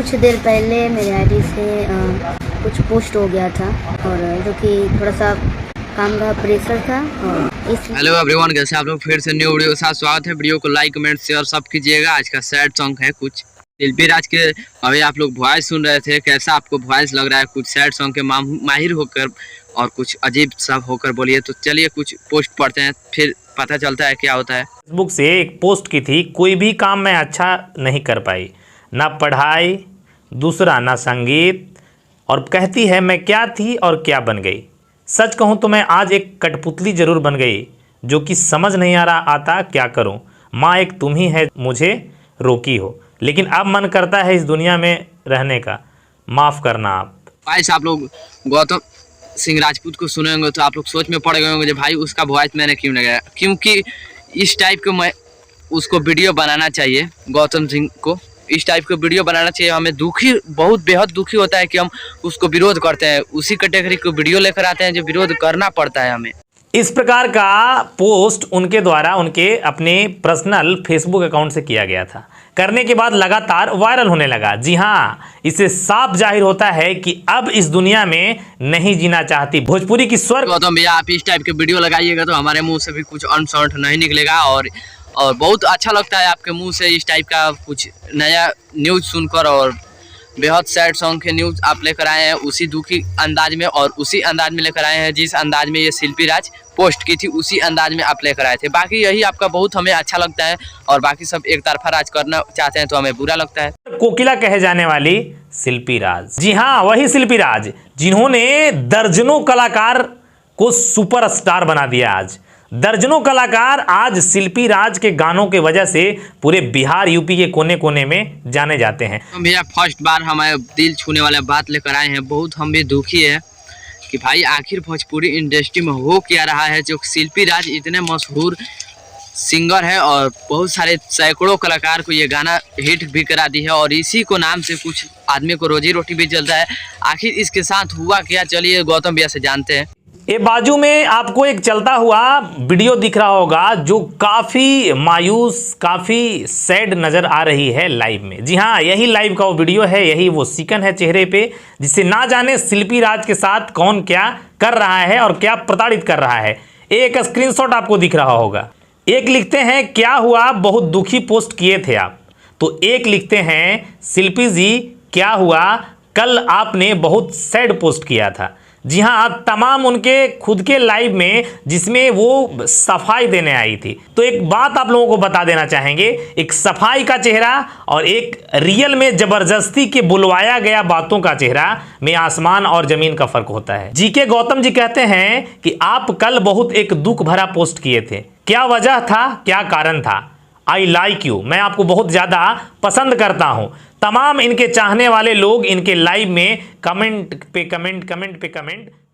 कुछ देर पहले मेरे आईडी से कुछ पोस्ट हो गया था और जो कि थोड़ा सा काम का प्रेशर था और इस हेलो एवरीवन, कैसे आप लोग? फिर से न्यू वीडियो के साथ स्वागत है। वीडियो को लाइक कमेंट शेयर सब कीजिएगा। आज का सैड सॉन्ग है कुछ शिल्पी राज के। अभी आप लोग वॉइस सुन रहे थे, कैसा आपको वॉइस लग रहा है? कुछ सैड सॉन्ग के माहिर होकर और कुछ अजीब सा होकर बोलिए। तो चलिए कुछ पोस्ट पढ़ते हैं, फिर पता चलता है क्या होता है। फेसबुक से एक पोस्ट की थी, कोई भी काम मैं अच्छा नहीं कर पाई, ना पढ़ाई, दूसरा ना संगीत, और कहती है मैं क्या थी और क्या बन गई। सच कहूँ तो मैं आज एक कठपुतली ज़रूर बन गई, जो कि समझ नहीं आ रहा आता क्या करूँ। माँ एक तुम ही है मुझे रोकी हो, लेकिन अब मन करता है इस दुनिया में रहने का, माफ़ करना आप। वॉइस आप लोग गौतम सिंह राजपूत को सुने होंगे तो आप लोग सोच में पड़ गए होंगे भाई उसका वॉइस मैंने क्यों लगाया, क्योंकि इस टाइप को मैं उसको वीडियो बनाना चाहिए। गौतम सिंह को इस टाइप का वीडियो बनाना चाहिए। हमें दुखी, बहुत बेहद दुखी होता है कि हम उसको विरोध करते हैं, उसी कैटेगरी को वीडियो लेकर आते हैं जो विरोध करना पड़ता है हमें। इस प्रकार का पोस्ट उनके द्वारा उनके अपने पर्सनल फेसबुक अकाउंट से किया गया था। करने के बाद लगातार वायरल होने लगा। जी हाँ, इससे साफ जाहिर होता है कि अब इस दुनिया में नहीं जीना चाहती भोजपुरी की स्वर्ग। गौतम भैया, आप इस टाइप के वीडियो लगाइएगा तो हमारे मुंह से भी कुछ अनसर्ट नहीं निकलेगा और बहुत अच्छा लगता है आपके मुंह से इस टाइप का कुछ नया न्यूज़ सुनकर। और बेहद सैड सॉन्ग के न्यूज़ आप लेकर आए हैं उसी दुखी अंदाज में, और उसी अंदाज में लेकर आए हैं जिस अंदाज में ये शिल्पी राज पोस्ट की थी, उसी अंदाज में आप लेकर आए थे। बाकी यही आपका बहुत हमें अच्छा लगता है, और बाकी सब एक तरफा राज करना चाहते हैं तो हमें बुरा लगता है। कोकिला कहे जाने वाली शिल्पी राज, जी हाँ वही शिल्पी राज जिन्होंने दर्जनों कलाकार को सुपरस्टार बना दिया। आज दर्जनों कलाकार आज शिल्पी राज के गानों के वजह से पूरे बिहार यूपी के कोने कोने में जाने जाते हैं। तो भैया फर्स्ट बार हमारे दिल छूने वाले बात लेकर आए हैं। बहुत हम भी दुखी है कि भाई आखिर भोजपुरी इंडस्ट्री में हो क्या रहा है, जो शिल्पी राज इतने मशहूर सिंगर है और बहुत सारे सैकड़ों कलाकार को ये गाना हिट भी करा दी है, और इसी को नाम से कुछ आदमी को रोजी रोटी भी चलता है। आखिर इसके साथ हुआ क्या, चलिए गौतम भैया से जानते हैं। ये बाजू में आपको एक चलता हुआ वीडियो दिख रहा होगा जो काफ़ी मायूस, काफ़ी सैड नज़र आ रही है लाइव में। जी हाँ, यही लाइव का वो वीडियो है, यही वो सिकन है चेहरे पे जिससे ना जाने शिल्पी राज के साथ कौन क्या कर रहा है और क्या प्रताड़ित कर रहा है। एक स्क्रीनशॉट आपको दिख रहा होगा। एक लिखते हैं क्या हुआ, बहुत दुखी पोस्ट किए थे आप, तो एक लिखते हैं शिल्पी जी क्या हुआ, कल आपने बहुत सैड पोस्ट किया था। जी हाँ, तमाम उनके खुद के लाइव में जिसमें वो सफाई देने आई थी। तो एक बात आप लोगों को बता देना चाहेंगे, एक सफाई का चेहरा और एक रियल में जबरदस्ती के बुलवाया गया बातों का चेहरा में आसमान और जमीन का फर्क होता है। जीके गौतम जी कहते हैं कि आप कल बहुत एक दुख भरा पोस्ट किए थे, क्या वजह था, क्या कारण था? आई लाइक यू, मैं आपको बहुत ज़्यादा पसंद करता हूँ। तमाम इनके चाहने वाले लोग इनके लाइव में कमेंट पे कमेंट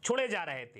छोड़े जा रहे थे।